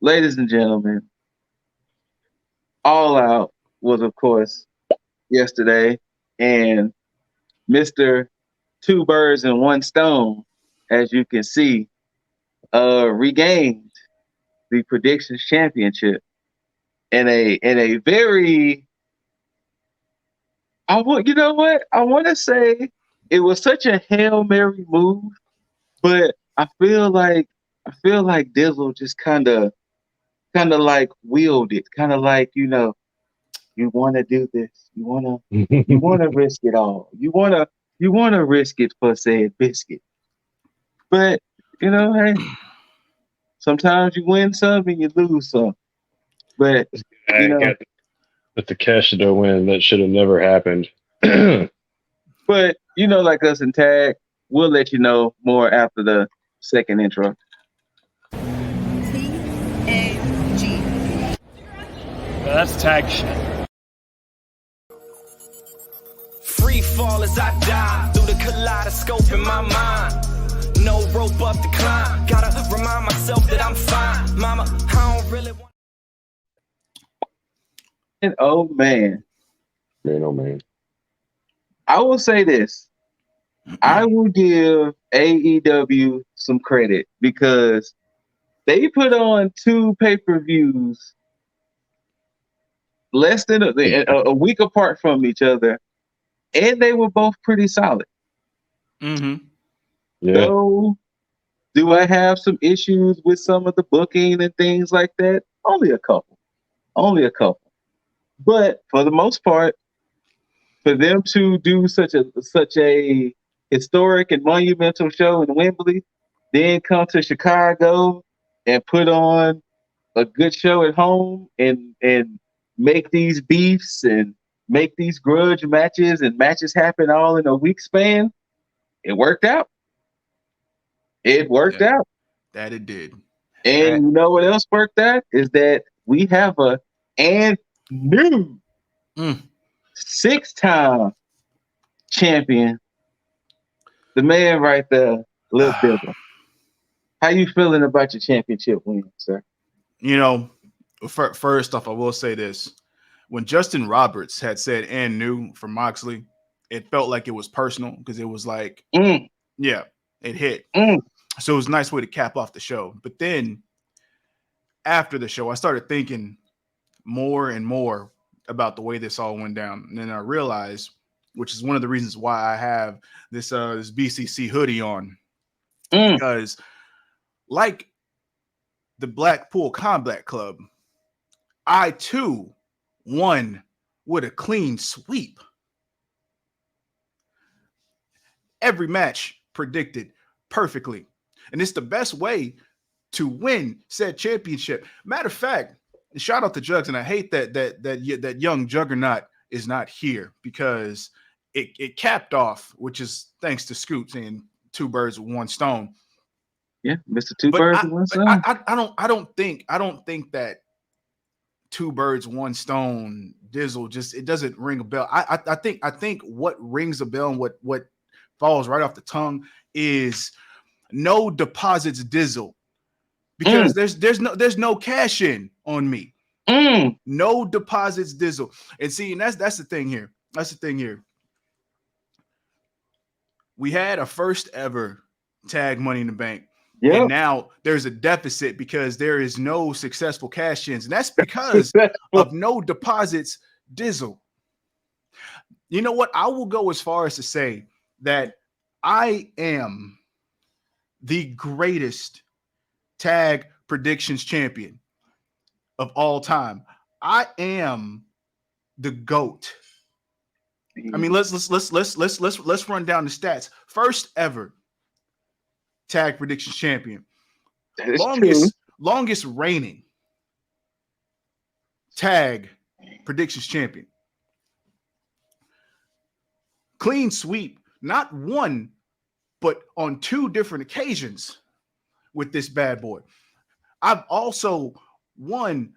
ladies and gentlemen, All Out was, of course, yesterday, and Mister Two Birds and One Stone, as you can see, regained the predictions championship in a very you know what, I want to say it was such a Hail Mary move, but I feel like Dizzle just kind of like willed it, kind of like, you want to do this, you want to risk it all, you want to risk it for said biscuit, but hey, sometimes you win some and you lose some, but you I know got with the Cashido win that should have never happened. but like us in tag, we'll let you know more after the second intro. T.A.G. That's tag shit. Free fall as I dive through the kaleidoscope in my mind. No rope up to climb. Gotta remind myself that I'm fine. Mama, I don't really want. And oh man, Man, oh man. I will say this. I will give AEW some credit because they put on two pay-per-views less than a week apart from each other, and they were both pretty solid. Mm-hmm. Yeah. So, do I have some issues with some of the booking and things like that? Only a couple. Only a couple. But for the most part, for them to do such a historic and monumental show in Wembley, then come to Chicago and put on a good show at home and make these beefs and make these grudge matches and matches happen all in a week span, it worked out. It worked out. That it did. And you know what else worked out is that we have a and new Mm. 6-time champion, the man right there, Lil Bizzle. How you feeling about your championship win, sir? First off, I will say this. When Justin Roberts had said and new for Moxley, it felt like it was personal because it was like, yeah, it hit. So it was a nice way to cap off the show. But then after the show, I started thinking more and more about the way this all went down. And then I realized, which is one of the reasons why I have this BCC hoodie on, because like the Blackpool Combat Club, I too won with a clean sweep. Every match predicted perfectly. And it's the best way to win said championship. Matter of fact, shout out to Jugs, and I hate that young juggernaut is not here because it capped off, which is thanks to Scoot and two birds with one stone. Yeah, Mr. Two Birds with One Stone. I don't think that two birds, one stone, Dizzle, just it doesn't ring a bell. I think what rings a bell and what falls right off the tongue is no deposits Dizzle. Because there's no cash in on me. No deposits Dizzle. And see, and that's the thing here. That's the thing here. We had a first ever tag Money in the Bank. Yep. And now there's a deficit because there is no successful cash ins. And that's because of no deposits Dizzle. You know what? I will go as far as to say that I am the greatest tag predictions champion of all time. I am the GOAT. I mean, let's run down the stats. First ever tag predictions champion. Longest reigning tag predictions champion. Clean sweep, not one, but on two different occasions with this bad boy. I've also won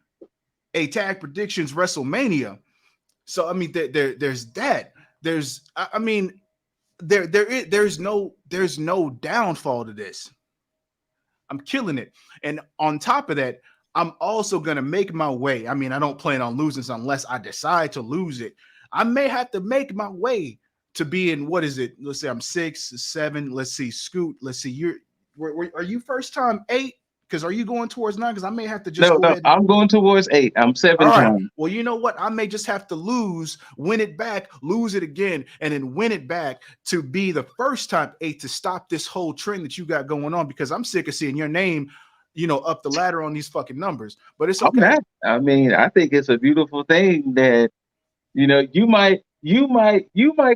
a tag predictions WrestleMania. So I mean, there's that. There's no downfall to this. I'm killing it. And on top of that, I'm also going to make my way. I mean, I don't plan on losing this unless I decide to lose it. I may have to make my way to be in, what is it? Let's say I'm 6, 7. Let's see, Scoot. Let's see, are you first time 8? Because are you going towards 9? Because I may have to just go ahead. I'm going towards 8. I'm 7 All right. times. Well, you know what? I may just have to lose, win it back, lose it again, and then win it back to be the first time 8 to stop this whole trend that you got going on, because I'm sick of seeing your name, up the ladder on these fucking numbers. But it's okay. I mean, I think it's a beautiful thing that, you might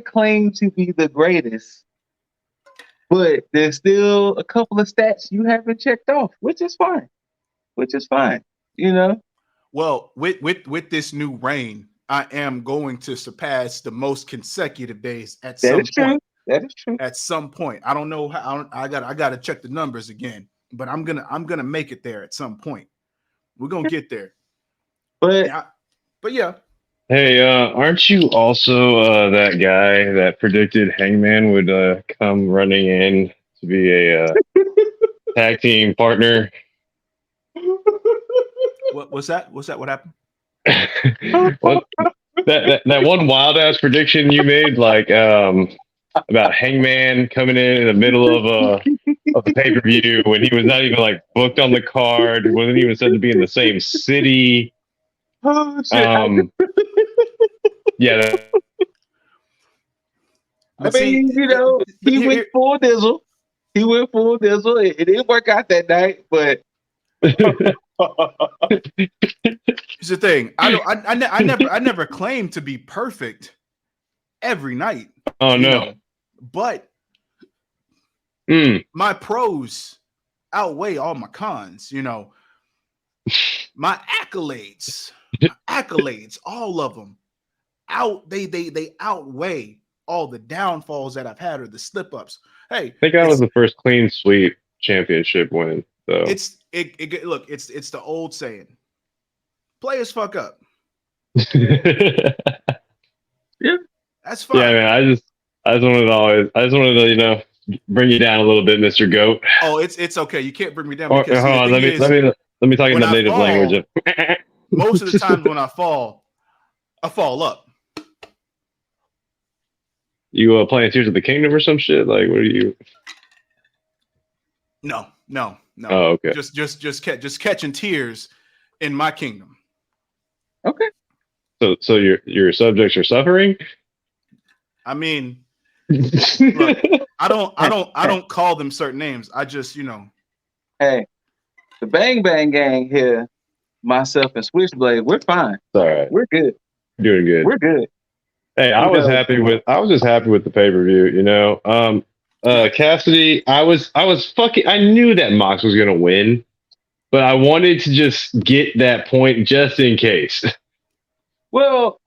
claim to be the greatest, but there's still a couple of stats you haven't checked off, which is fine. Well, with this new reign, I am going to surpass the most consecutive days at some point. That is true. At some point. I don't know how. I got to check the numbers again, but I'm gonna make it there at some point. We're gonna get there. But yeah. Hey, aren't you also that guy that predicted Hangman would come running in to be a tag team partner? What's that? What happened? that one wild ass prediction you made, like about Hangman coming in the middle of the pay-per-view when he was not even like booked on the card, wasn't even said to be in the same city. Oh shit! Yeah. I mean, he went full Dizzle. It didn't work out that night, but here's the thing. I never claimed to be perfect every night. Oh no. But my pros outweigh all my cons, My accolades, all of them they outweigh all the downfalls that I've had or the slip ups. Hey, I think that was the first clean sweep championship win. So it's the old saying, players fuck up. Yeah, that's fine. Yeah, man. I just wanted to bring you down a little bit, Mr. Goat. Oh, it's okay. You can't bring me down. Because hold on, let me talk in the native language. Most of the times when I fall up. You playing Tears of the Kingdom or some shit? Like, what are you? No. Oh, okay. Just catching tears in my kingdom. Okay. So your subjects are suffering. I mean, look, I don't call them certain names. I just, Hey, the Bang Bang Gang here, myself and Switchblade, we're fine. It's all right. We're good. Doing good. We're good. Hey, I was just happy with the pay-per-view, Cassidy, I knew that Mox was gonna win, but I wanted to just get that point just in case. Well,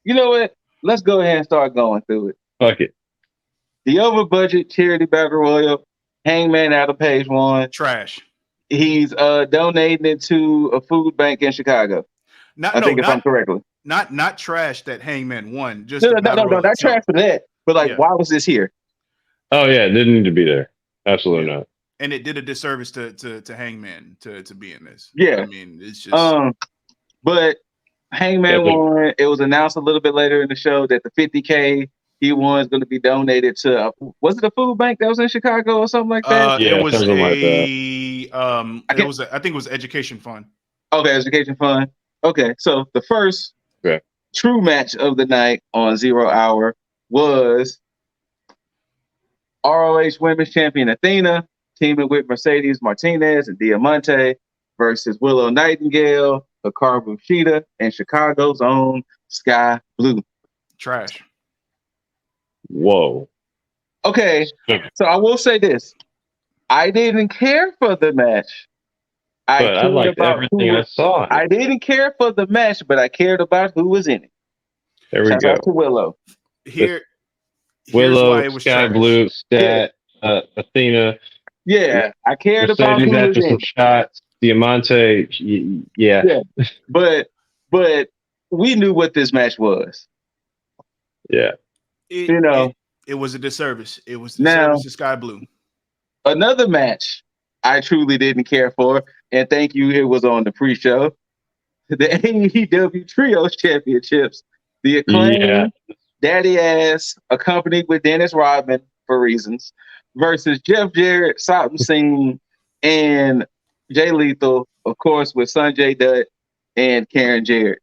you know what? Let's go ahead and start going through it. Fuck it. The over budget charity battle royal, Hangman out of page 1. Trash. He's donating it to a food bank in Chicago. If I'm correctly. Not trash that Hangman won. Just no, not trash for that. But why was this here? Oh yeah, it didn't need to be there. Absolutely not. And it did a disservice to Hangman to be in this. Yeah, I mean, it's just. But Hangman won. It was announced a little bit later in the show that the $50K he won is going to be donated to. Was it a food bank that was in Chicago or something like that? Yeah, it was something like that. I think it was education fund. Okay, education fund. Okay, so the first true match of the night on 0 Hour was ROH Women's Champion Athena teaming with Mercedes Martinez and Diamante versus Willow Nightingale, Hikaru Shida, and Chicago's own Sky Blue. Trash. Whoa. Okay, so I will say this. I didn't care for the match. I liked everything I saw. I didn't care for the match, but I cared about who was in it. There we go. Shout out to Willow. Willow, why it was Sky trash. Blue, Stat, Athena. Yeah, I cared about who after was in some it. shots. Diamante, yeah. But we knew what this match was. Yeah. It was a disservice. It was a disservice to Sky Blue. Another match I truly didn't care for. And thank you, it was on the pre-show. The AEW Trios Championships. The Acclaim, Daddy Ass, accompanied with Dennis Rodman for reasons, versus Jeff Jarrett, Satan Singh, and Jay Lethal, of course, with Sanjay Dutt and Karen Jarrett.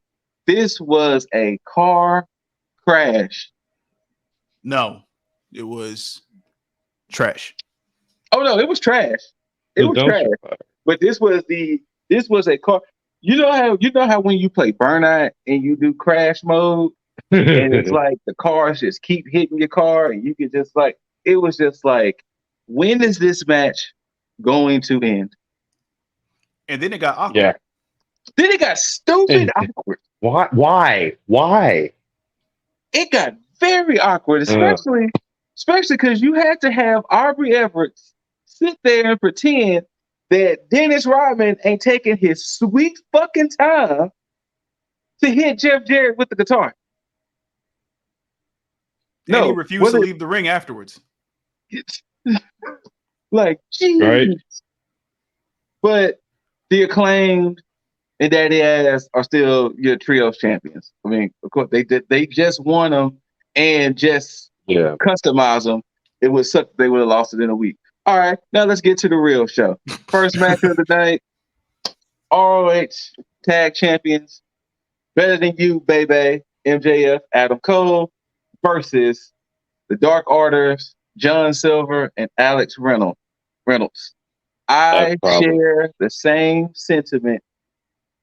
This was a car crash. No, it was trash. Oh no, it was trash. It was trash. But this was a car. You know how when you play Burnout and you do crash mode, and it's like the cars just keep hitting your car, and you can just like, it was just like, when is this match going to end? And then it got awkward. Yeah. Then it got stupid awkward. Why? It got very awkward, especially because you had to have Aubrey Everett sit there and pretend that Dennis Rodman ain't taking his sweet fucking time to hit Jeff Jarrett with the guitar. And he refused to leave the ring afterwards. Like, geez. Right. But the Acclaimed and Daddy Ass are still your trios champions. I mean, of course, they just won them and just customize them. It would suck if they would have lost it in a week. All right, now let's get to the real show. First match of the night, ROH Tag Champions, Better Than You, baby, MJF, Adam Cole, versus the Dark Orders, John Silver, and Alex Reynolds. I share the same sentiment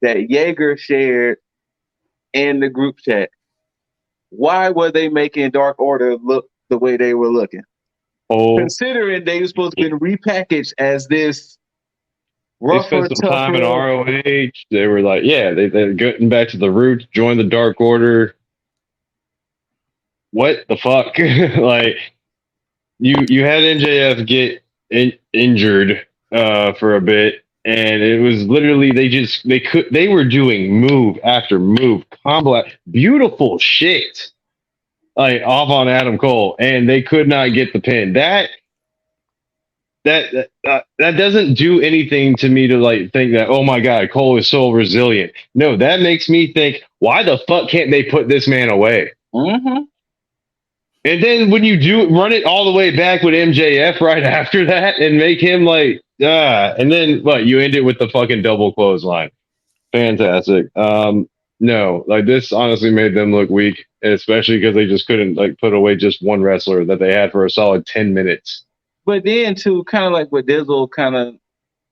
that Jaeger shared in the group chat. Why were they making Dark Order look the way they were looking? Considering they were supposed to be repackaged as this rougher, they spent some time in ROH. They were like, they're getting back to the roots, join the Dark Order. What the fuck? Like, you had MJF get injured for a bit, and it was literally they were doing move after move, combo, beautiful shit, like off on Adam Cole, and they could not get the pin. That doesn't do anything to me to like think that, oh my god, Cole is so resilient. No, that makes me think, why the fuck can't they put this man away? Mm-hmm. And then when you do run it all the way back with MJF right after that and make him like, and then what? You end it with the fucking double clothesline. Fantastic. No, like this honestly made them look weak, especially because they just couldn't like put away just one wrestler that they had for a solid 10 minutes. But then too, kind of like what Dizzle kind of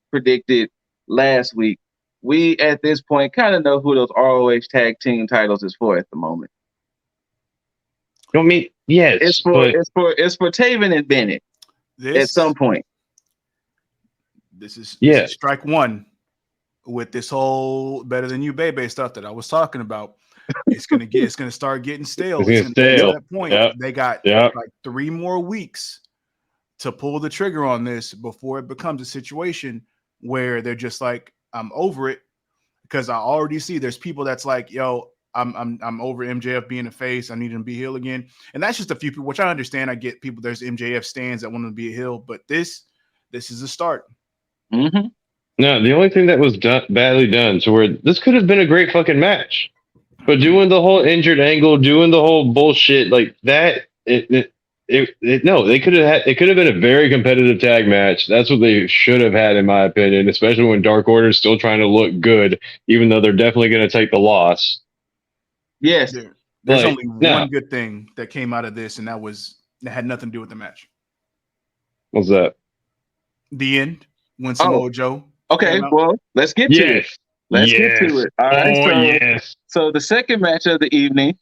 predicted last week, we at this point kind of know who those ROH tag team titles is for at the moment. I mean, yes, it's for Taven and Bennett at some point. This is strike one with this whole Better Than You Baby stuff that I was talking about. It's gonna start getting stale. It's gonna stale. At that point, they got like 3 more weeks to pull the trigger on this before it becomes a situation where they're just like, I'm over it, because I already see there's people that's like, yo, I'm over MJF being a face. I need him to be heel again. And that's just a few people, which I understand. I get people, there's MJF stands that want him to be a heel, but this is a start. Mm-hmm. No, the only thing that was badly done, so where this could have been a great fucking match, but doing the whole injured angle, doing the whole bullshit like that, it could have been a very competitive tag match. That's what they should have had, in my opinion, especially when Dark Order is still trying to look good, even though they're definitely going to take the loss. Yes. There's only one good thing that came out of this, and that had nothing to do with the match. What's that? The end, when Samoa Joe. Okay, well, let's get to it. Let's get to it. All right. So the second match of the evening,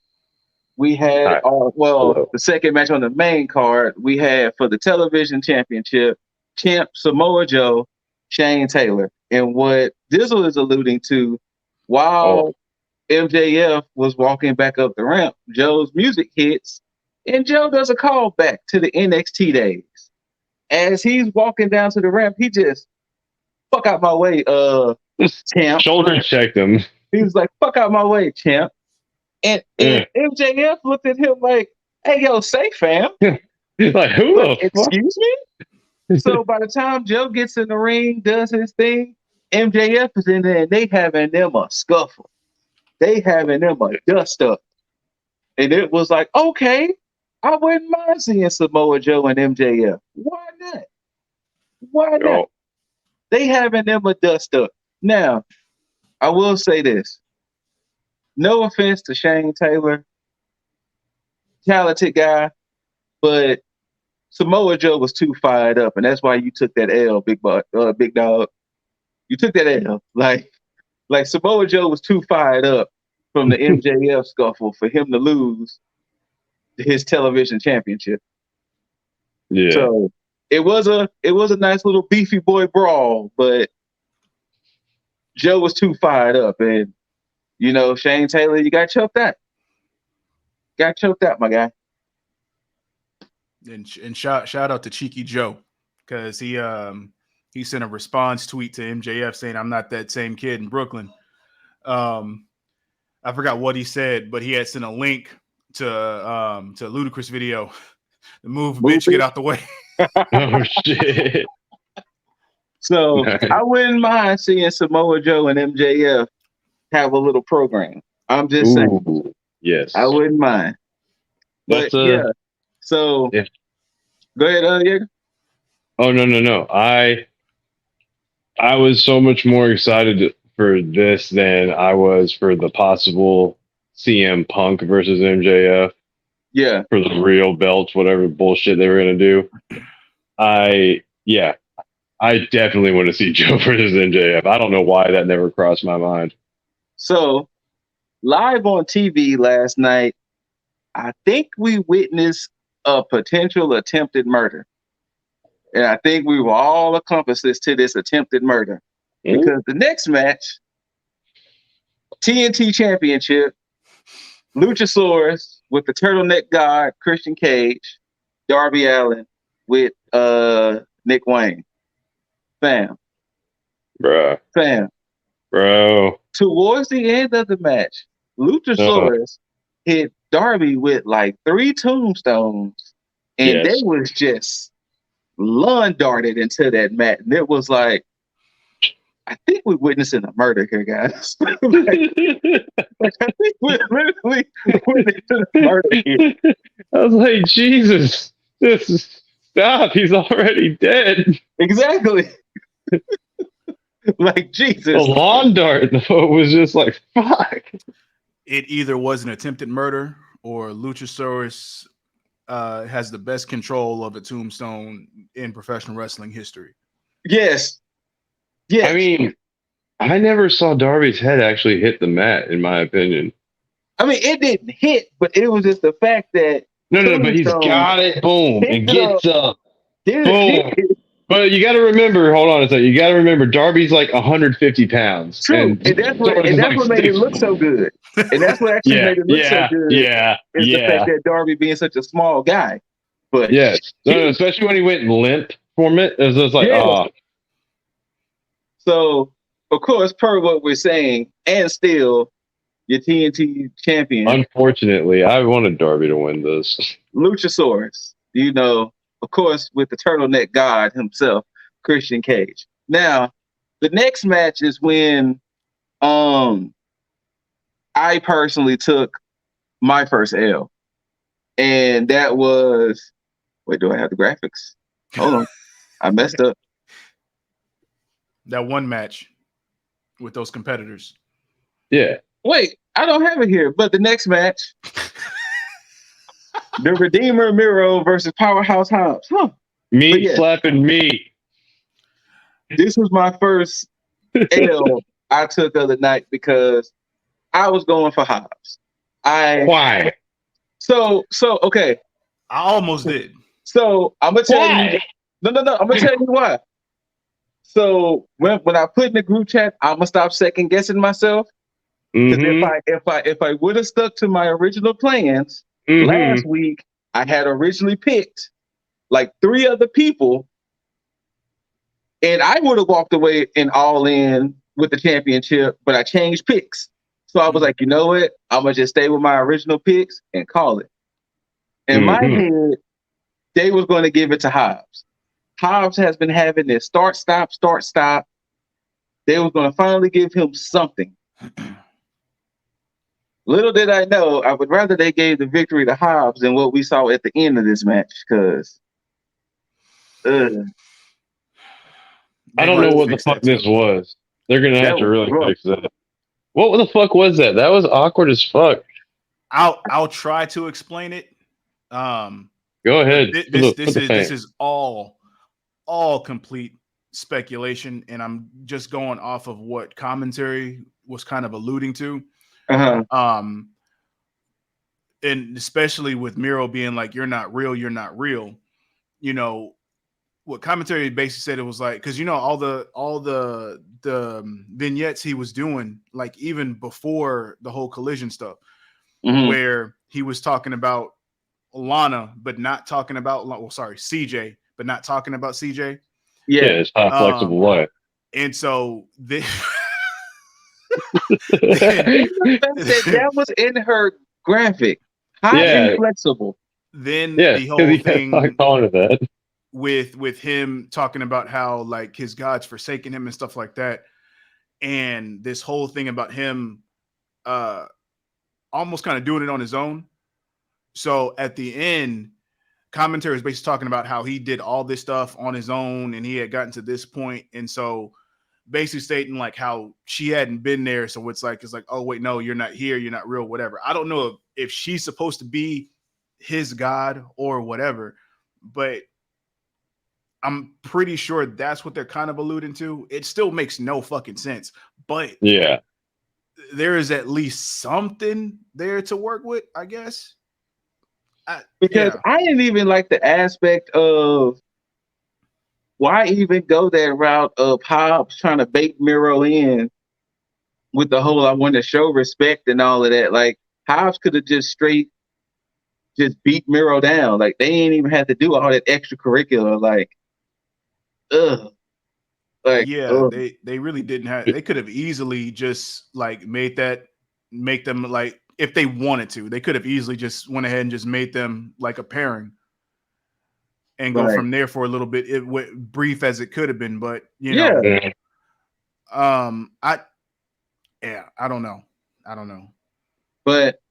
we had the second match on the main card, we had for the television championship, champ Samoa Joe, Shane Taylor. And what Dizzle is alluding to, while MJF was walking back up the ramp, Joe's music hits, and Joe does a call back to the NXT days. As he's walking down to the ramp, he just, fuck out my way, champ. Shoulder checked him. He was like, fuck out my way, champ. And MJF looked at him like, hey, yo, say, fam. He's like, who the fuck? Excuse me? So by the time Joe gets in the ring, does his thing, MJF is in there and they having them a scuffle. They having them a dust up. And it was like, okay, I wouldn't mind seeing Samoa Joe and MJF. Why not? Why not? Oh, They having them a dust up. Now, I will say this. No offense to Shane Taylor, talented guy, but Samoa Joe was too fired up, and that's why you took that L, big dog. You took that L. Like Samoa Joe was too fired up from the MJF scuffle for him to lose his television championship. yeah. So it was a nice little beefy boy brawl, but Joe was too fired up, and you know, Shane Taylor, you got choked out. Got choked out, my guy. And shout out to Cheeky Joe, because he sent a response tweet to MJF saying, "I'm not that same kid in Brooklyn." I forgot what he said, but he had sent a link to Ludacris video. The move, bitch, get out the way. Oh shit. So Nice. I wouldn't mind seeing Samoa Joe and MJF have a little program. I'm just saying. Ooh, yes. I wouldn't mind. But That's yeah. So yeah. Go ahead, Jaeger. Oh no. I was so much more excited for this than I was for the possible CM Punk versus MJF. Yeah. For the real belts, whatever bullshit they were gonna do. I definitely want to see Joe versus MJF. I don't know why that never crossed my mind. So live on TV last night, I think we witnessed a potential attempted murder. And I think we were all accomplices to this attempted murder. Because the next match, TNT Championship, Luchasaurus with the turtleneck god, Christian Cage, Darby Allin with Nick Wayne. Fam. Bruh. Fam. Bro. Towards the end of the match, Luchasaurus hit Darby with like 3 tombstones, and they was just lawn darted into that mat. And it was like, I think we're witnessing a murder here, guys. I think we're literally witnessing a murder here. I was like, Jesus, stop. He's already dead. Exactly. Like, Jesus. The lawn dart, though, was just like, fuck. It either was an attempted murder or Luchasaurus has the best control of a tombstone in professional wrestling history. Yes. I mean, I never saw Darby's head actually hit the mat, in my opinion. I mean, it didn't hit, but it was just the fact that No, but he's got it. Boom. It gets up. Boom. But you got to remember, hold on a second. You got to remember, Darby's like 150 pounds. True. And that's what made it look so good. And that's what actually made it look so good. Is the fact that Darby being such a small guy. But yes. No, especially when he went limp for it. It was just like, oh. So, of course, per what we're saying, and still, your TNT champion. Unfortunately, I wanted Darby to win this. Luchasaurus, you know, of course, with the turtleneck god himself, Christian Cage. Now, the next match is when I personally took my first L. And that was, wait, do I have the graphics? Hold on. I messed up. That one match with those competitors. Yeah. Wait, I don't have it here, but the next match, the Redeemer Miro versus Powerhouse Hobbs. Meat slapping meat. This was my first L I took the other night because I was going for Hobbs. Why? So okay. I almost did. So I'm gonna tell you. No. I'm gonna tell you why. So when I put in the group chat, I'm gonna stop second guessing myself. Because if I would have stuck to my original plans last week, I had originally picked like 3 other people, and I would have walked away and all in with the championship, but I changed picks. So I was like, you know what? I'm gonna just stay with my original picks and call it. In my head, they was going to give it to Hobbs. Hobbs has been having this start, stop. They were going to finally give him something. Little did I know, I would rather they gave the victory to Hobbs than what we saw at the end of this match, because I don't know what the fuck this was. They're gonna have to really fix that. What the fuck was that? That was awkward as fuck. I'll try to explain it. Go ahead. This is all complete speculation, and I'm just going off of what commentary was kind of alluding to. And especially with Miro being like, you're not real. You know, what commentary basically said, it was like, because you know all the vignettes he was doing, like even before the whole collision stuff, where he was talking about Lana, but not talking about CJ, but not talking about CJ. Yeah, it's not a flexible way. And so that was in her graphic. Hot and flexible. Then the whole thing that. with him talking about how like his God's forsaken him and stuff like that, and this whole thing about him almost kind of doing it on his own. So at the end, commentary is basically talking about how he did all this stuff on his own and he had gotten to this point, and so basically stating like how she hadn't been there. So it's like, oh wait, no, you're not here, you're not real, whatever. I don't know if she's supposed to be his God or whatever, but I'm pretty sure that's what they're kind of alluding to. It still makes no fucking sense, but yeah, there is at least something there to work with, I guess. Because I didn't even like the aspect of why even go that route of Hobbs trying to bait Miro in with the whole I want to show respect and all of that. Like Hobbs could have just straight beat Miro down. Like they ain't even had to do all that extracurricular. Like, they really didn't have. They could have easily just like make them like, if they wanted to, they could have easily just went ahead and just made them like a pairing and go from there for a little bit, brief as it could have been. But you know, I don't know. But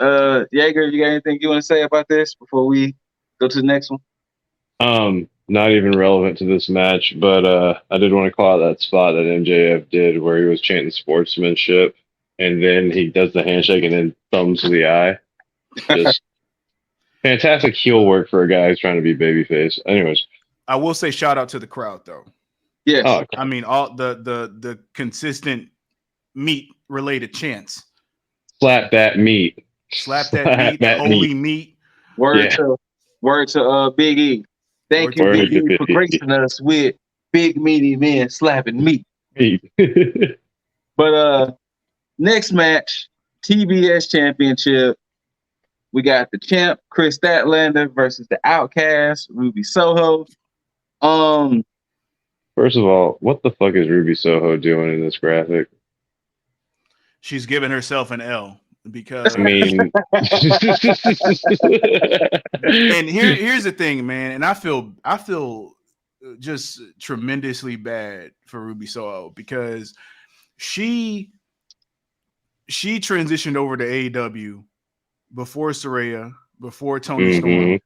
Jaeger, you got anything you want to say about this before we go to the next one? Not even relevant to this match, but I did want to call out that spot that MJF did where he was chanting sportsmanship, and then he does the handshake and then thumbs to the eye. Just fantastic heel work for a guy who's trying to be babyface. Anyways, I will say shout out to the crowd though. Yes, I mean all the consistent meat related chants. Slap that meat. Slap that meat. Holy meat. Word to Big E. Thank you, Big E, for gracing us with big meaty men slapping meat. But next match, TBS Championship. We got the champ, Chris Statlander, versus the Outcast, Ruby Soho. First of all, what the fuck is Ruby Soho doing in this graphic? She's giving herself an L because I mean, and here's the thing, man, and I feel just tremendously bad for Ruby Soho because she transitioned over to AEW before Saraya, before Tony Storm,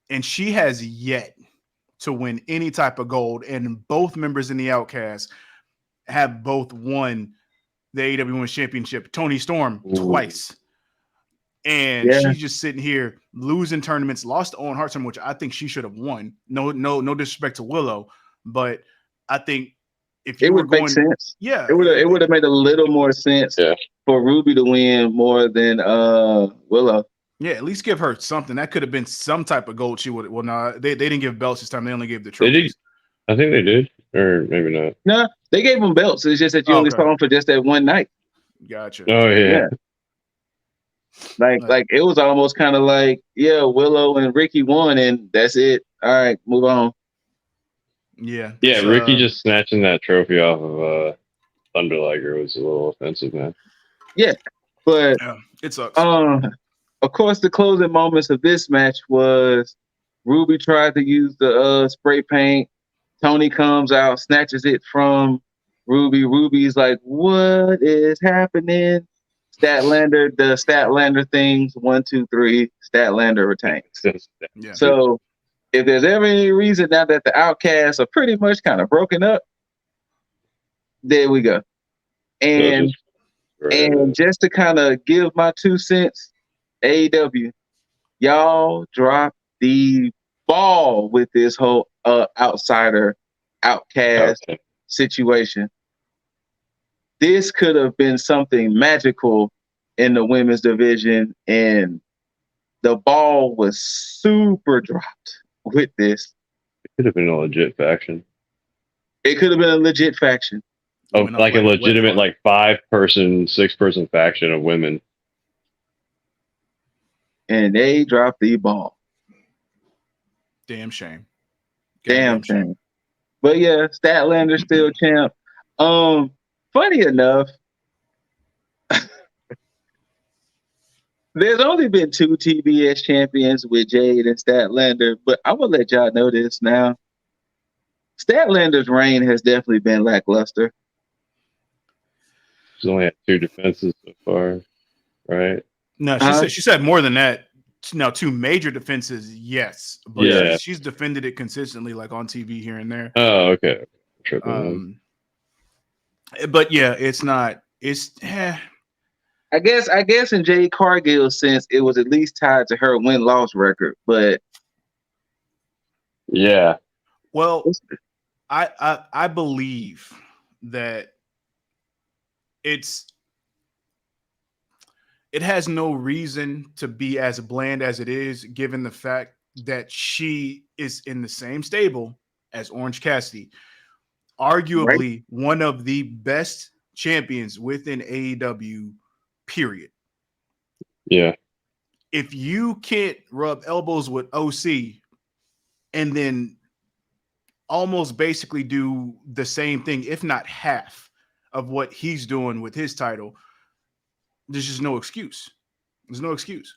and she has yet to win any type of gold. And both members in the Outcast have both won the AEW Women's Championship. Tony Storm twice. And she's just sitting here losing tournaments, lost to Owen Hart, which I think she should have won. No disrespect to Willow, but I think if you would make sense. Yeah. It would have made a little more sense for Ruby to win more than Willow. Yeah, at least give her something. That could have been some type of gold. She would. Well, no, they didn't give belts this time. They only gave the trophies. I think they did, or maybe not. No, they gave them belts. It's just that you only saw them for just that one night. Gotcha. Oh yeah. Like it was almost kind of like, Willow and Ricky won, and that's it. All right, move on. Yeah. Yeah, Ricky just snatching that trophy off of Thunder Liger was a little offensive, man. Yeah, but it sucks. Of course, the closing moments of this match was Ruby tried to use the spray paint. Tony comes out, snatches it from Ruby. Ruby's like, "What is happening?" Statlander does Statlander things. 1, 2, 3. Statlander retains. Yeah. So if there's ever any reason now that the Outcasts are pretty much kind of broken up, there we go. And just to kind of give my 2 cents, AEW, y'all drop the ball with this whole outsider outcast situation. This could have been something magical in the women's division, and the ball was super dropped with this. It could have been a legit faction. It could have been a legit faction. Oh, like a legitimate, like 5-person, 6-person faction of women. And they dropped the ball. Damn shame. Damn shame. But yeah, Statlander still champ. Funny enough, there's only been 2 TBS champions with Jade and Statlander, but I will let y'all know this now. Statlander's reign has definitely been lackluster. She's only had 2 defenses so far, right? No, she said more than that. Now 2 major defenses, yes, but yeah, she's defended it consistently, like on TV here and there. Oh, okay. But yeah, it's not. It's. I guess in Jade Cargill's sense, it was at least tied to her win-loss record, but yeah. Well, I believe that it has no reason to be as bland as it is, given the fact that she is in the same stable as Orange Cassidy, arguably one of the best champions within AEW, period. Yeah. If you can't rub elbows with OC and then almost basically do the same thing, if not half of what he's doing with his title, there's just no excuse. There's no excuse.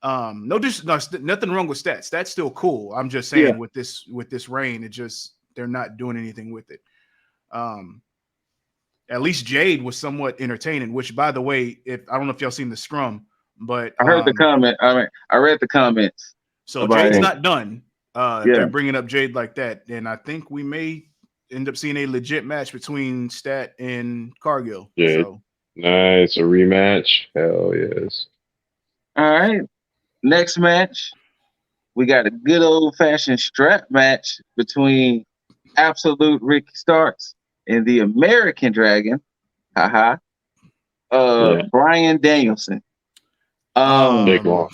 Nothing wrong with stats. That's still cool. I'm just saying with this reign, it just, they're not doing anything with it. At least Jade was somewhat entertaining, which, by the way, I don't know if y'all seen the scrum, but I heard the comment. I read the comments. So Jade's not done. They're bringing up Jade like that, and I think we may end up seeing a legit match between Stat and Cargill. Yeah. So. Nice. A rematch. Hell yes. All right. Next match, we got a good old-fashioned strap match between Absolute Ricky Starks and the American Dragon. Brian Danielson. Big one.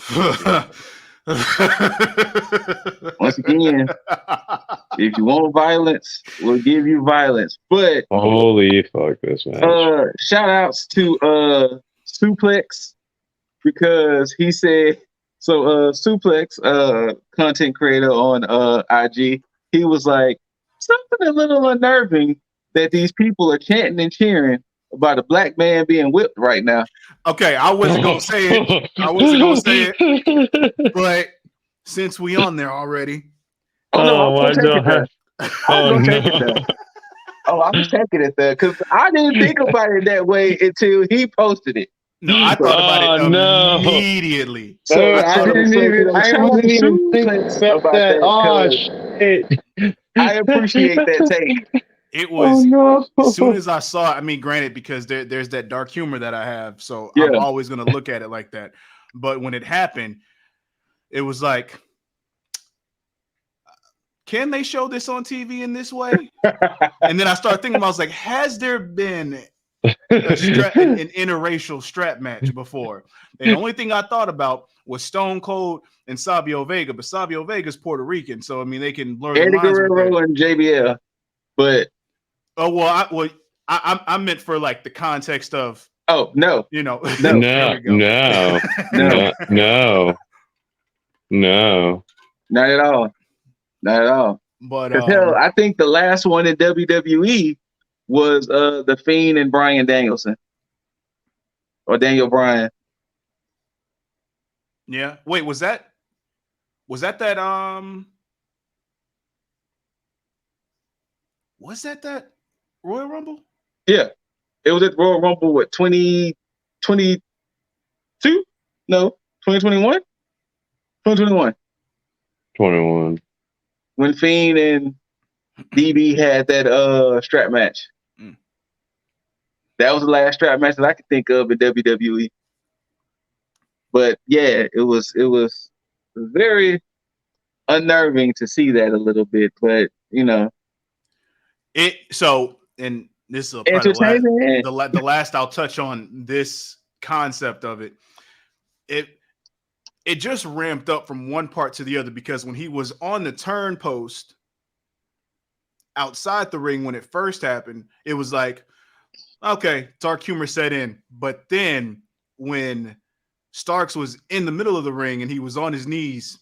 Once again, if you want violence, we'll give you violence. But holy fuck this match. Shout outs to Suplex, because he said Suplex, content creator on IG, he was like, something a little unnerving that these people are chanting and cheering about a black man being whipped right now. Okay, I wasn't gonna say it. But since we on there already. I was taking it there because I didn't think about it that way until he posted it. No, I thought about it immediately. So I wasn't even thinking about that. Oh shit! I appreciate that take. It was as soon as I saw it. I mean, granted, because there's that dark humor that I have, so I'm always gonna look at it like that. But when it happened, it was like, can they show this on TV in this way? And then I started thinking, I was like, has there been an interracial strap match before? And the only thing I thought about was Stone Cold and Savio Vega, but Savio Vega's Puerto Rican, so I mean they can blur the lines. Guerrero and JBL, but I meant for like the context of no, no, not at all. Not at all. But hell, I think the last one in WWE was The Fiend and Brian Danielson. Or Daniel Bryan. Yeah. Wait, was that Was that Royal Rumble? Yeah. It was at Royal Rumble, what, 2022? No, 2021? 2021. 21. When Fiend and DB had that strap match. Mm. That was the last strap match that I could think of in WWE. But yeah, it was very unnerving to see that a little bit. But you know, and this is probably entertaining. the last I'll touch on this concept of it. It just ramped up from one part to the other because when he was on the turn post outside the ring when it first happened, it was like, okay, dark humor set in. But then when Starks was in the middle of the ring and he was on his knees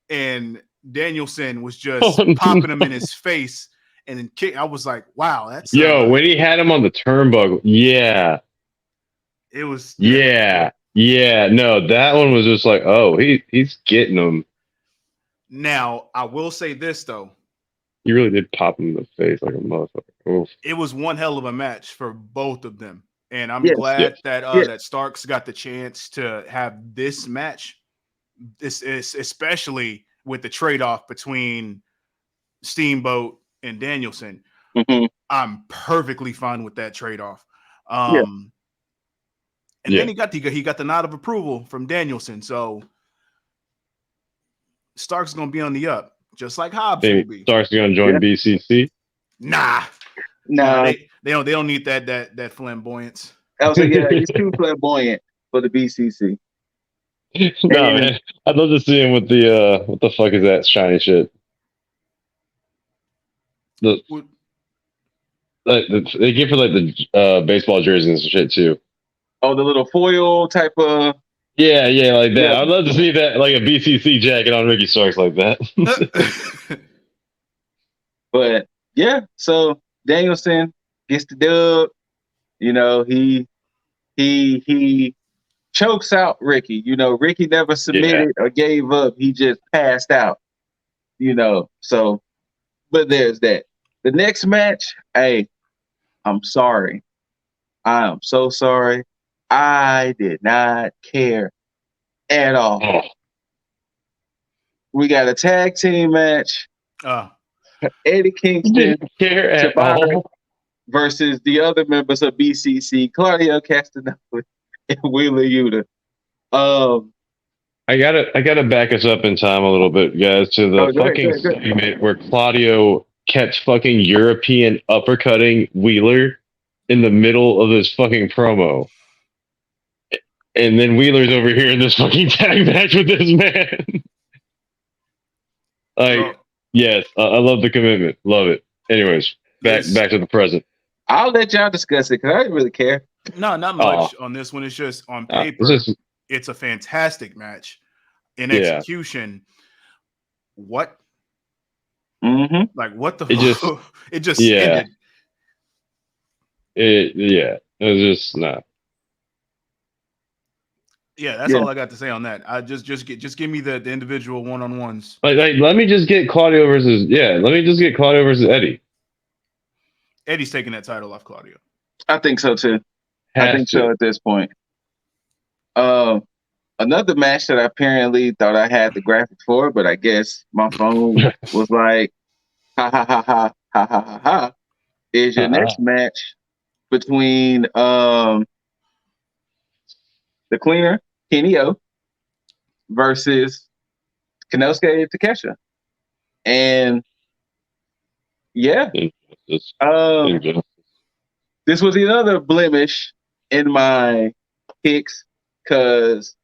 and Danielson was just popping him in his face and then kick, I was like, wow, that's when he had him on the turnbuckle, it was no, that one was just like, oh, he's getting him. Now I will say this though, he really did pop him in the face like a motherfucker. Oof. It was one hell of a match for both of them, and I'm glad that Starks got the chance to have this match. This is especially with the trade-off between Steamboat and Danielson. Mm-hmm. I'm perfectly fine with that trade-off. And then he got the nod of approval from Danielson. So Starks is gonna be on the up, just like Hobbs will be. Starks is gonna join BCC. Nah. They don't need that flamboyance. I was like, he's too flamboyant for the BCC. No, man, I'd love to see him with the what the fuck is that shiny shit? They give for like the baseball jerseys and shit too. Oh, the little foil type of. Yeah, like that. I'd love to see that, like a BCC jacket on Ricky Starks like that. But yeah, so Danielson gets the dub. You know, he chokes out Ricky. You know, Ricky never submitted or gave up. He just passed out. You know, so but there's that. The next match, hey, I'm sorry. I am so sorry. I did not care at all. Oh. We got a tag team match. Eddie Kingston didn't care at all versus the other members of BCC, Claudio Castagnoli and Wheeler Yuta. I gotta back us up in time a little bit, guys, to the segment where Claudio kept fucking European uppercutting Wheeler in the middle of this fucking promo. And then Wheeler's over here in this fucking tag match with this man. Yes, I love the commitment. Love it. Anyways, back to the present. I'll let y'all discuss it because I didn't really care. No, not much on this one. It's just on paper. It's a fantastic match. In execution, what? Mm-hmm. Like what the? It just ended. It was just not. Yeah, that's all I got to say on that. I just give me the individual one-on-ones. Like let me just get Claudio versus Eddie. Eddie's taking that title off Claudio. I think so too. I think so at this point. Another match that I apparently thought I had the graphic for, but I guess my phone was like, ha ha ha ha ha ha ha ha. Is your next match between the Cleaner, Kenny O, versus Konosuke Takeshita. And this was another blemish in my picks because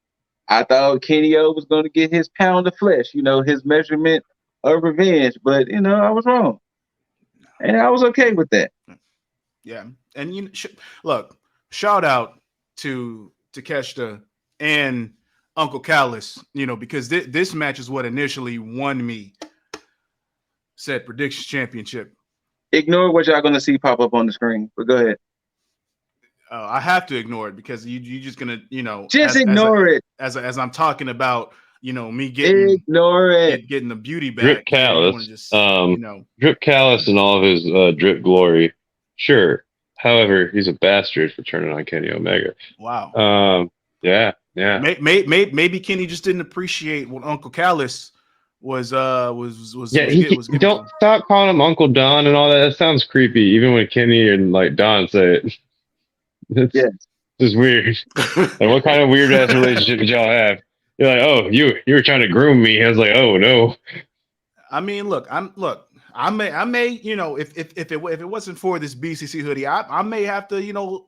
I thought Kenny O was going to get his pound of flesh, you know, his measurement of revenge. But, you know, I was wrong. And I was okay with that. Yeah. And, you know, look, shout out to Takeshita and Uncle Callis, you know, because this match is what initially won me said Predictions Championship. Ignore what y'all going to see pop up on the screen, but go ahead. I have to ignore it because you're just gonna, you know, ignore it as I'm talking about me getting ignore it. getting the beauty back. Drip You want Callus. to just, Drip Callus and all of his drip glory. Sure. However, he's a bastard for turning on Kenny Omega. Wow. Yeah. Maybe Kenny just didn't appreciate what Uncle Callus was giving don't to him. stop calling him Uncle Don and all that. That sounds creepy. Even when Kenny and like Don say it, it's just weird. Like, what kind of weird ass relationship did y'all have? You're like, oh, you were trying to groom me. I was like, oh no. I mean, I may, if it wasn't for this BCC hoodie, I may have to,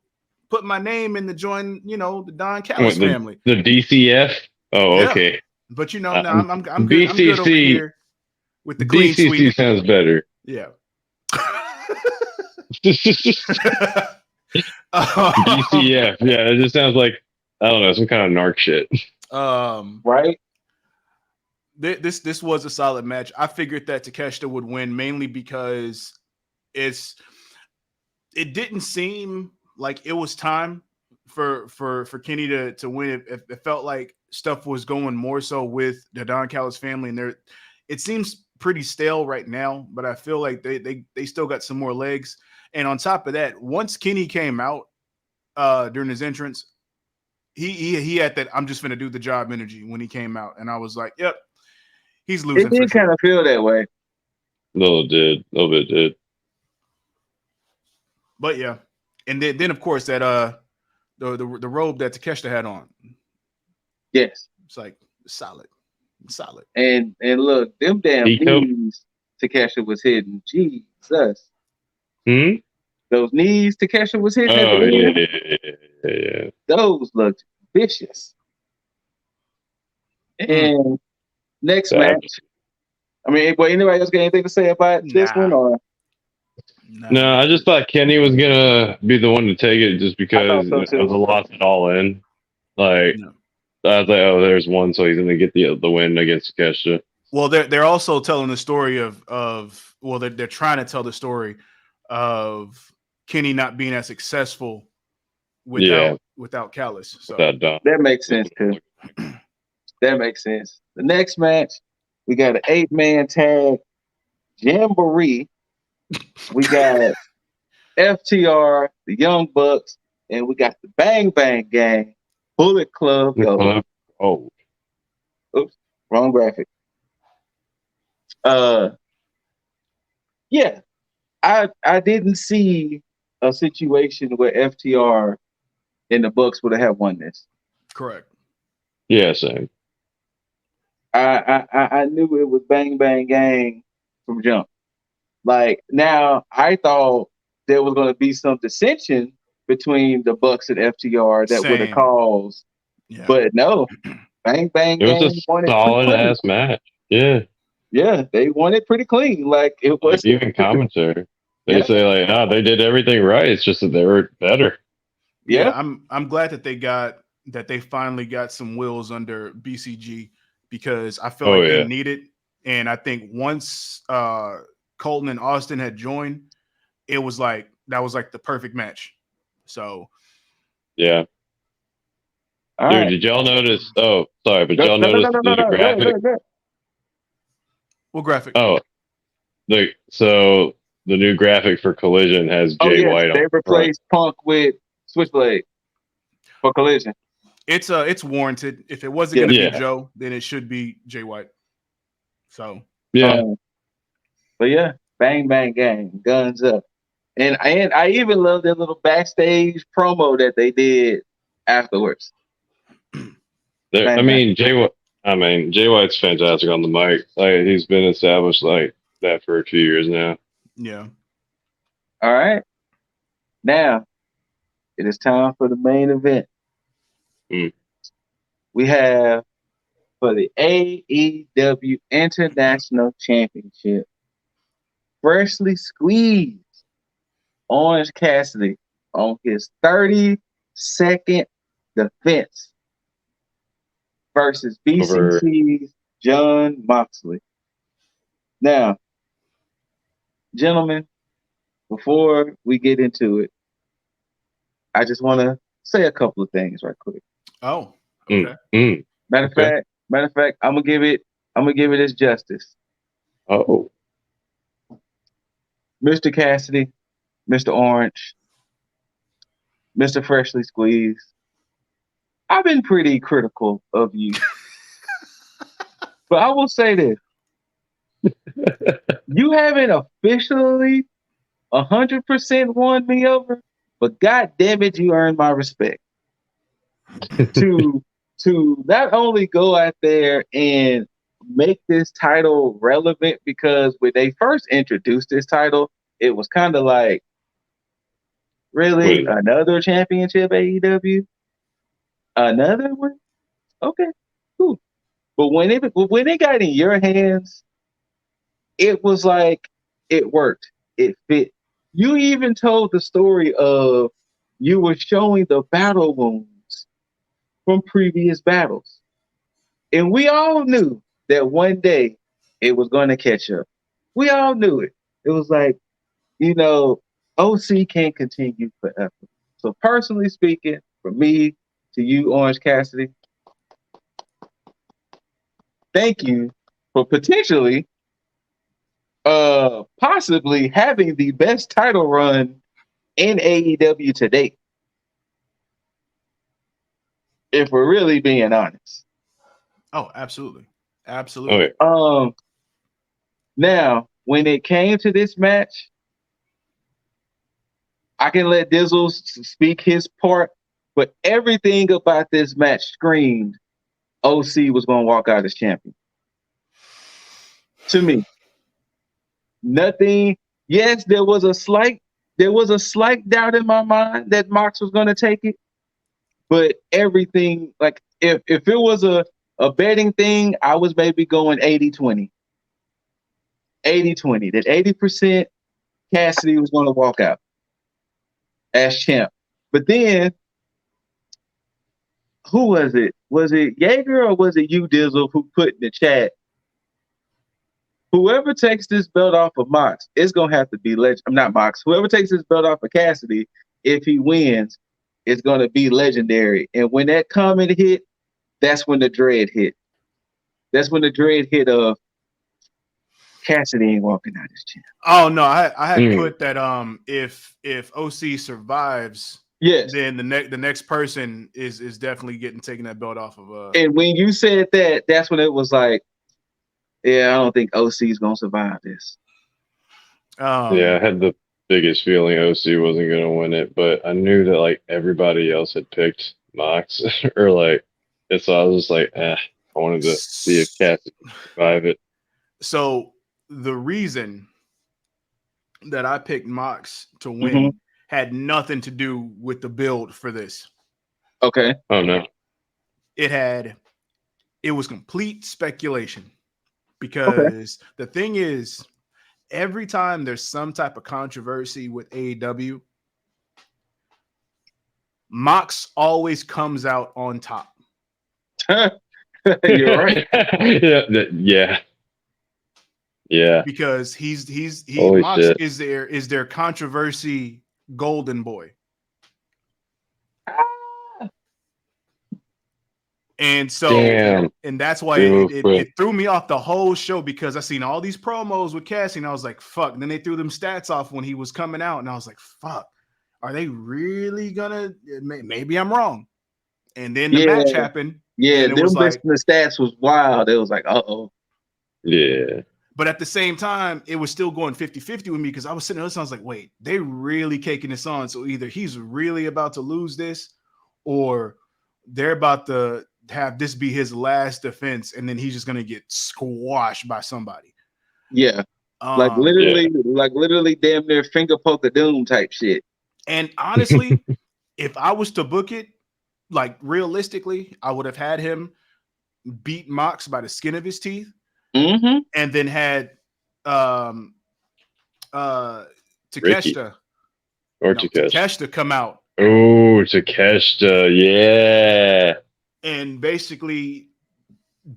put my name in to join, the Don Callis family. The DCF. Oh, Yeah. okay. But I'm good. BCC, I'm good over here with the clean BCC sweep. sounds better. Yeah. DCF. Yeah, it just sounds like, I don't know, some kind of narc shit. Right. This was a solid match. I figured that Takeshita would win mainly because it didn't seem like it was time for Kenny to win. It felt like stuff was going more so with the Don Callis family, and it seems pretty stale right now, but I feel like they still got some more legs. And on top of that, once Kenny came out during his entrance, he had that I'm just gonna do the job energy when he came out, and I was like, yep, he's losing. It did kind of feel that way. A little bit did. But yeah, and then of course that the robe that Takeshita had on. Yes, it's like solid. And look, them damn knees Takeshita was hitting. Jesus. Those knees Takeshita was hitting. Oh yeah. Those looked vicious. And next match. I mean, anybody else got anything to say about this one? Or no, I just thought Kenny was gonna be the one to take it just because it was a loss at All In. Like, I was like, oh, there's one, so he's gonna get the win against Takeshita. Well, they're also telling the story of they're trying to tell the story of Kenny not being as successful without Callis. So that makes sense too. That makes sense. The next match, we got an 8-man tag jamboree. We got FTR, the Young Bucks, and we got the Bang Bang Gang, Bullet Club. Oh, oops, wrong graphic. Yeah, I didn't see a situation where FTR and the Bucks would have won this. Correct. Yeah, same. I knew it was Bang Bang Gang from jump. Like, now I thought there was going to be some dissension between the Bucks and FTR that would have caused, but no, Bang Bang Gang won it. It was a solid ass match. Yeah. Yeah, they won it pretty clean. Like, it was like, even commentary. They say like, oh, they did everything right. It's just that they were better. Yeah, I'm glad that they finally got some wheels under BCG because I felt like they needed. And I think once Colton and Austin had joined, it was like that was like the perfect match. So yeah. Dude, did y'all notice? Oh, sorry, but y'all notice the graphic? What graphic? Oh, so the new graphic for Collision has Jay White on. They replaced Punk with Switchblade for Collision. It's warranted. If it wasn't going to be Joe, then it should be Jay White. So but yeah, Bang Bang Gang, guns up, and I even love their little backstage promo that they did afterwards. Jay White's fantastic on the mic. Like, he's been established like that for a few years now. Yeah. All right. Now it is time for the main event. We have for the AEW International Championship, freshly squeezed Orange Cassidy on his 32nd defense versus BCC's John Moxley. Now, gentlemen, before we get into it, I just want to say a couple of things right quick. Oh, okay. Matter of fact, Matter of fact, I'm gonna give it its justice. Oh, Mr. Cassidy, Mr. Orange, Mr. Freshly Squeezed. I've been pretty critical of you, but I will say this: you haven't officially 100% won me over, but god damn it, you earned my respect. to not only go out there and make this title relevant, because when they first introduced this title, it was kind of like, really, another championship AEW, another one. Okay, cool. But when it got in your hands, it was like it worked. It fit. You even told the story of you were showing the battle wounds from previous battles. And we all knew that one day it was going to catch up. We all knew it. It was like, OC can't continue forever. So personally speaking, from me to you, Orange Cassidy, thank you for potentially possibly having the best title run in AEW to date. If we're really being honest. Oh, absolutely. Absolutely. Now, when it came to this match, I can let Dizzle speak his part, but everything about this match screamed OC was going to walk out as champion. To me, nothing. Yes, there was a slight doubt in my mind that Mox was going to take it, but everything, like if it was a betting thing, I was maybe going 80-20. 80-20. That 80% Cassidy was going to walk out as champ. But then, who was it? Was it Jaeger or was it you, Dizzle, who put in the chat, whoever takes this belt off of Mox, it's going to have to be not Mox. Whoever takes this belt off of Cassidy, if he wins, it's going to be legendary. And when that comment hit, that's when the dread hit. That's when the dread hit of Cassidy ain't walking out as champ. Oh no, I had put that if OC survives, yes, then the next person is definitely getting taking that belt off of. And when you said that, that's when it was like, yeah, I don't think OC is gonna survive this. Yeah, I had the biggest feeling OC wasn't gonna win it, but I knew that like everybody else had picked Mox or like, and so I was just like, I wanted to see if Cassidy could survive it. So the reason that I picked Mox to win had nothing to do with the build for this. Okay. Oh no. It was complete speculation, because the thing is, every time there's some type of controversy with AEW, Mox always comes out on top. You're right. Yeah. Because he's Holy Mox shit. is their controversy golden boy. And so, and that's why it threw me off the whole show, because I seen all these promos with Cassie and I was like, fuck. And then they threw them stats off when he was coming out and I was like, fuck, are they really gonna, maybe I'm wrong. And then the match happened. Yeah, and it was like, the stats was wild. It was like, uh-oh. Yeah. But at the same time, it was still going 50-50 with me, because I was sitting there listening. I was like, wait, they really caking this on. So either he's really about to lose this, or they're about to have this be his last defense, and then he's just gonna get squashed by somebody. Yeah. Like literally damn near finger poke of doom type shit. And honestly, if I was to book it, like realistically, I would have had him beat Mox by the skin of his teeth. And then had Takeshita come out. Oh, Takeshita, yeah. And basically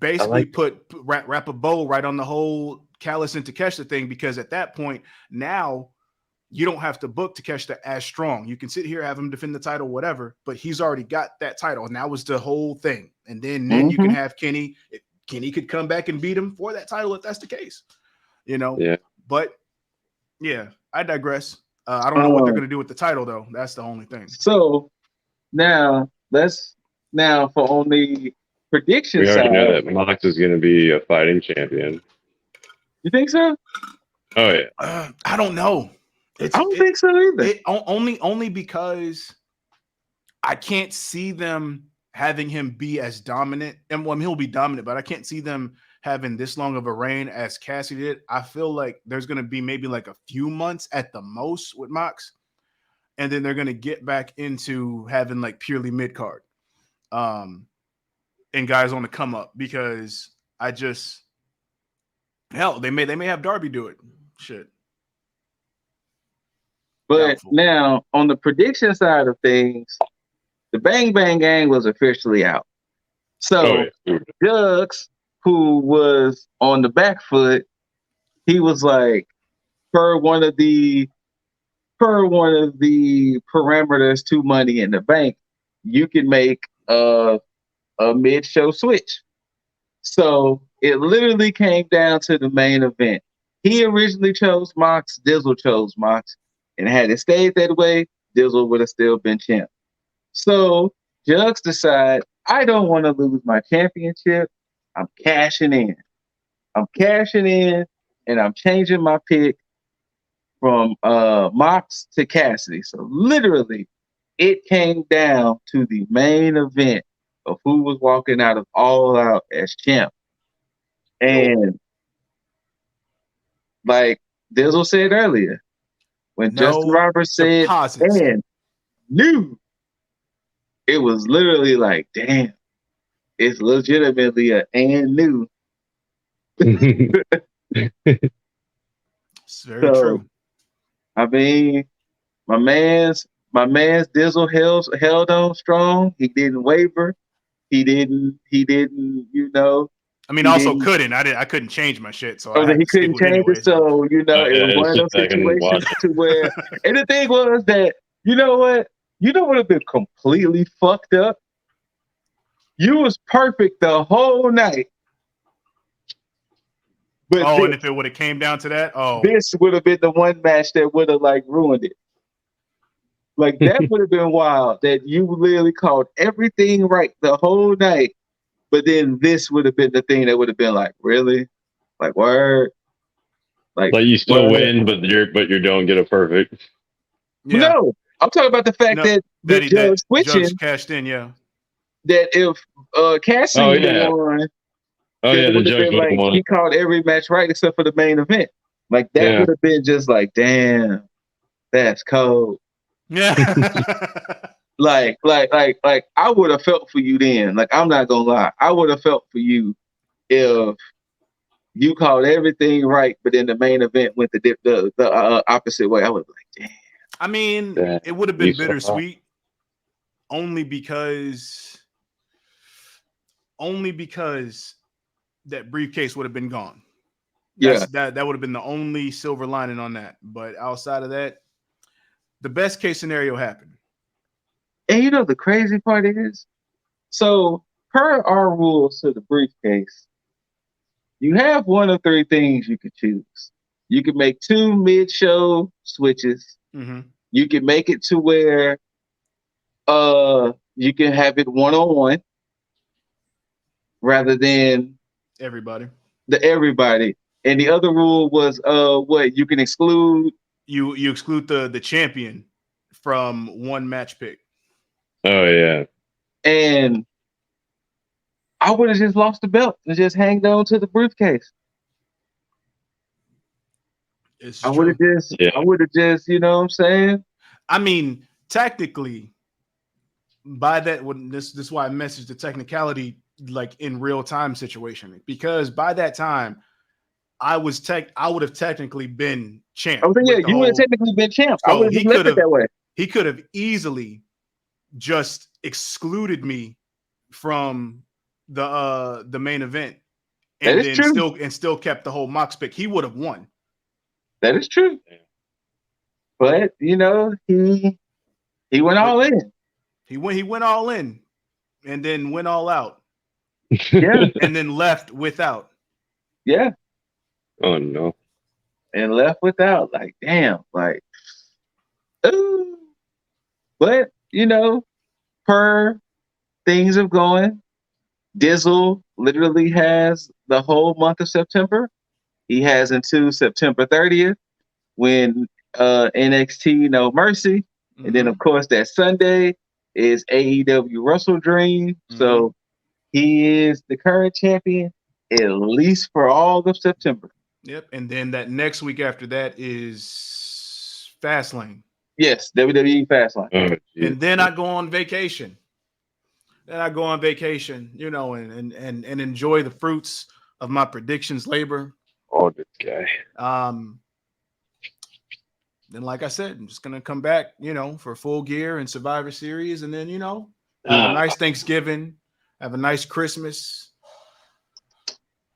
wrap a bow right on the whole Callis and Takeshita thing, because at that point now you don't have to book Takeshita as strong. You can sit here, have him defend the title, whatever, but he's already got that title, and that was the whole thing. And then you can have Kenny. Kenny could come back and beat him for that title if that's the case, you know. Yeah. But yeah, I digress. I don't know what they're going to do with the title, though. That's the only thing. So now for on the prediction We already side, know that Mox is going to be a fighting champion. You think so? Oh yeah. I don't know. I don't think so either. Only because I can't see them having him be as dominant. And well, he'll be dominant, but I can't see them having this long of a reign as Cassie did. I feel like there's going to be maybe like a few months at the most with Mox, and then they're going to get back into having like purely mid card, and guys on the come up, because hell, they may have Darby do it. Shit. But Doubtful. now on the prediction side of things, the Bang Bang Gang was officially out. So Jugs, who was on the back foot, he was like, per one of the parameters to Money in the Bank, you can make a mid-show switch. So it literally came down to the main event. He originally chose Mox, Dizzle chose Mox, and had it stayed that way, Dizzle would have still been champ. So Jugs decide, I don't want to lose my championship. I'm cashing in. And I'm changing my pick from Mox to Cassidy. So literally, it came down to the main event of who was walking out of All Out as champ. And like Dizzle said earlier, when Justin Roberts said and knew, it was literally like, damn, it's legitimately a and new. It's very true. I mean, my man's Dizzle held on strong. He didn't waver. He didn't, you know. I mean, I couldn't change my shit, so he couldn't change it. So, you know, it was one of those situations to where, and the thing was that, you know what? You know what would have been completely fucked up? You was perfect the whole night. But and if it would have came down to that, this would have been the one match that would have like ruined it. Like that would have been wild. That you literally called everything right the whole night, but then this would have been the thing that would have been like, really, like word, like you still win, but you don't get a perfect. Yeah. No, I'm talking about the fact that the judge switching cashed in. Yeah, that if Cassie won. Oh yeah, the judge like, won. He called every match right except for the main event. Like that would have been just like, damn, that's cold. Yeah. like I would have felt for you then. Like I'm not gonna lie, I would have felt for you if you called everything right, but then the main event went the opposite way. I would be like, damn. I mean, it would have been bittersweet, only because that briefcase would have been gone. That would have been the only silver lining on that. But outside of that, the best case scenario happened. And you know the crazy part is, so per our rules to the briefcase, you have one of three things you could choose. You can make 2 mid-show switches. Mm-hmm. You can make it to where you can have it one-on-one rather than everybody. And the other rule was what you can exclude. You exclude the champion from one match pick. Oh yeah. And I would have just lost the belt and just hanged on to the briefcase. I would have just, you know what I'm saying? I mean, technically, by that, this is why I messaged the technicality like in real time situation, because by that time I would have technically been champ. Oh yeah, you would have technically been champ. So I would have left it that way. He could have easily just excluded me from the main event, and then still kept the whole Mox pick. He would have won. That is true. But you know, he went all in. He went all in, and then went all out. Yeah, and then left without. yeah, Oh no. and left without. Like, damn, like, ooh. But you know, per things of going, Dizzle literally has the whole month of September. He has until September 30th when NXT No Mercy. And then, of course, that Sunday is AEW Wrestle Dream. So he is the current champion, at least for all of September. Yep. And then that next week after that is Fastlane. Yes, WWE Fastlane. Oh, and then I go on vacation. You know, and enjoy the fruits of my predictions labor. Oh, this guy. Then, like I said, I'm just gonna come back, you know, for Full Gear and Survivor Series, and then, you know, have a nice Thanksgiving, have a nice Christmas.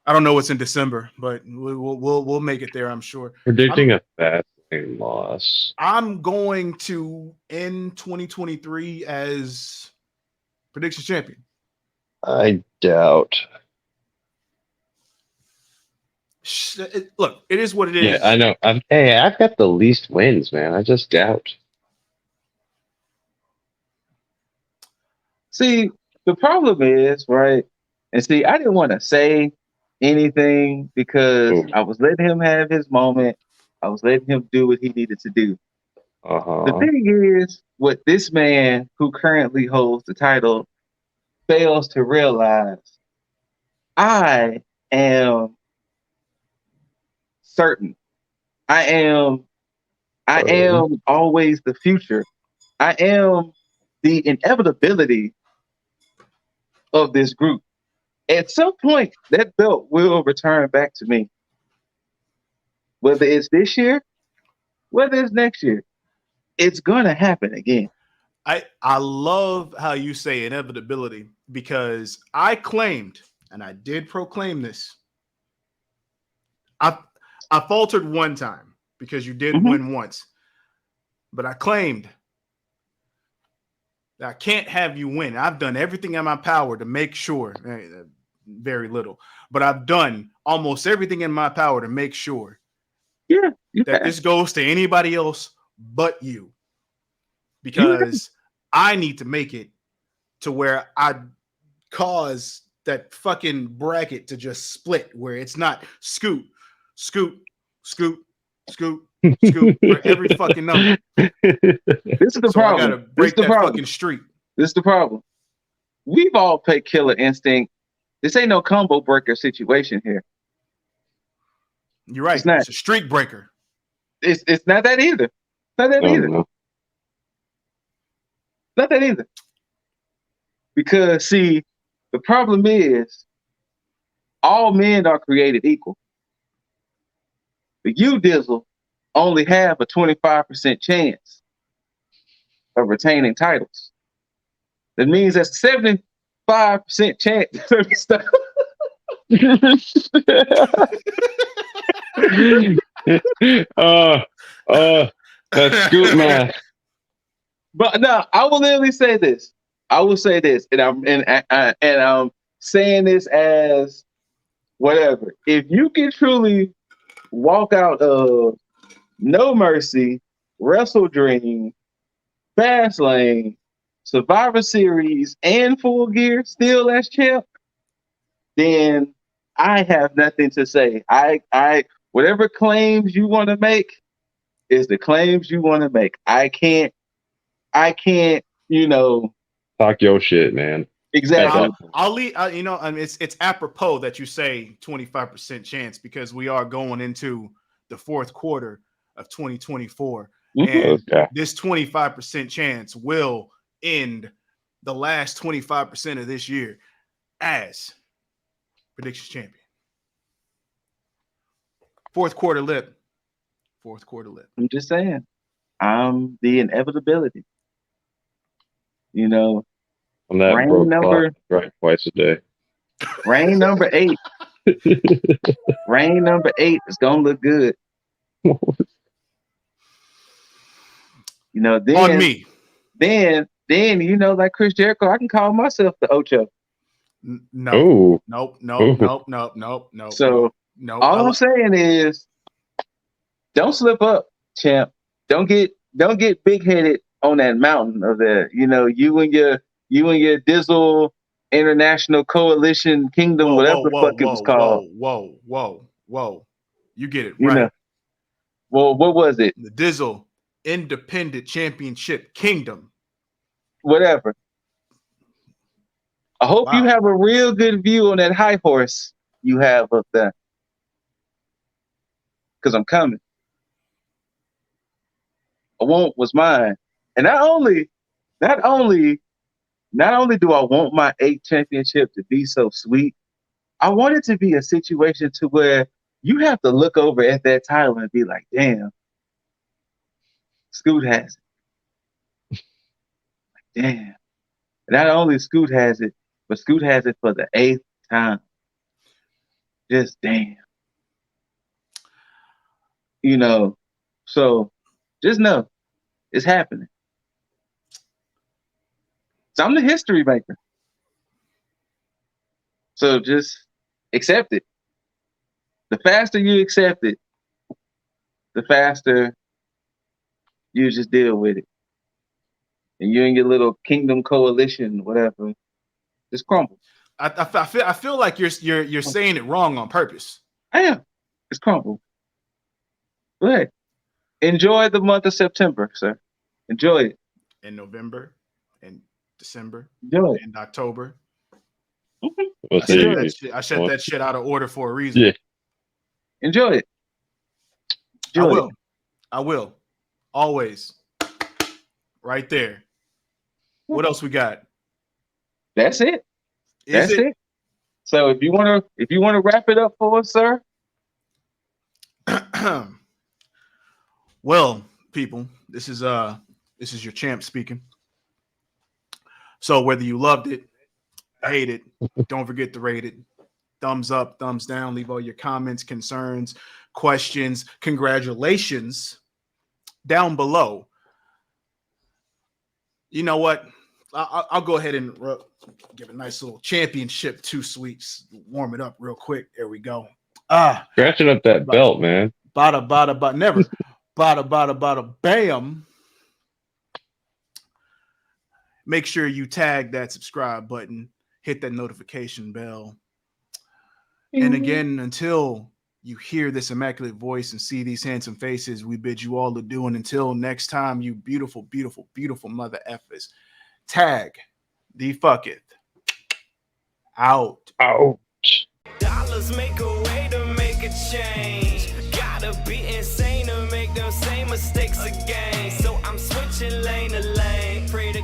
I don't know what's in December, but we'll make it there, I'm sure. Predicting a Fastlane loss. I'm going to end 2023 as predictions champion. I doubt. Look, it is what it is. Yeah, I know. I've got the least wins, man. I just doubt. See, the problem is, right? And see, I didn't want to say anything because I was letting him have his moment. I was letting him do what he needed to do. The thing is, what this man who currently holds the title fails to realize, I am certain. I am always the future. I am the inevitability of this group. At some point, that belt will return back to me. Whether it's this year, whether it's next year, it's gonna happen again. I love how you say inevitability, because I claimed, and I did proclaim this. I faltered one time because you did win once, but I claimed that I can't have you win. I've done everything in my power to make sure, very little, but I've done almost everything in my power to make sure that this goes to anybody else but you, because I need to make it to where I cause that fucking bracket to just split, where it's not scoot for every fucking number. This is the problem. I gotta break that fucking streak. This is the problem. We've all played Killer Instinct. This ain't no combo breaker situation here. You're right. It's a streak breaker. It's not that either. Not that either. No. Not that either. Because see, the problem is all men are created equal. But you, Dizzle, only have a 25% chance of retaining titles. That means that's 75% chance. That's scoot math. But no, I will literally say this. I will say this, and I'm saying this as whatever. If you can truly walk out of No Mercy, Wrestle Dream, Fastlane, Survivor Series, and Full Gear still as champ, then I have nothing to say. I whatever claims you want to make is the claims you want to make. I can't, you know, talk your shit, man. Exactly. I'll leave. You know, I mean, it's apropos that you say 25% chance, because we are going into the fourth quarter of 2024, and this 25% chance will end the last 25% of this year as predictions champion. Fourth quarter lip. I'm just saying, I'm the inevitability. You know, on that rain number right twice a day. Rain number 8. Rain number 8 is gonna look good. You know, then On me. Then you know, like Chris Jericho, I can call myself the Ocho. No. Ooh. Nope. So all I'm saying is, don't slip up, champ. Don't get big headed on that mountain of that. You know, you and your Dizzle International Coalition Kingdom, whatever the fuck it was called. Whoa. You get it You right. know, well, what was it? The Dizzle Independent Championship Kingdom. Whatever. I hope you have a real good view on that high horse you have up there. Because I'm coming. I want what's mine. And not only do I want my 8th championship to be so sweet, I want it to be a situation to where you have to look over at that title and be like, damn, Scoot has it. Damn. Not only Scoot has it, but Scoot has it for the 8th time. Just damn. You know, so just know it's happening. So I'm the history maker. So just accept it. The faster you accept it, the faster you just deal with it. And you and your little kingdom coalition, whatever, just crumble. I feel like you're saying it wrong on purpose. I am. It's crumble. But enjoy the month of September, sir. Enjoy it. In November and December Enjoy it. and October. Mm-hmm. I shut that shit out of order for a reason. Yeah. Enjoy it. Enjoy I will. Always. Right there. What else we got? That's it. That's it. So if you wanna wrap it up for us, sir. Well, people, this is your champ speaking. So whether you loved it, hate it, don't forget to rate it. Thumbs up, thumbs down. Leave all your comments, concerns, questions, congratulations down below. You know what? I'll go ahead and give a nice little championship 2 sweets. Warm it up real quick. There we go. Scratching up that belt, man. Bada, never. Bada, bam. Make sure you tag that subscribe button. Hit that notification bell. And again, until you hear this immaculate voice and see these handsome faces, we bid you all adieu. And until next time, you beautiful, beautiful, beautiful mother effers. Tag the fucketh out. Ouch. Dollars make a way to make a change. Gotta be insane to make them same mistakes again. So I'm switching lane to lane. Pray to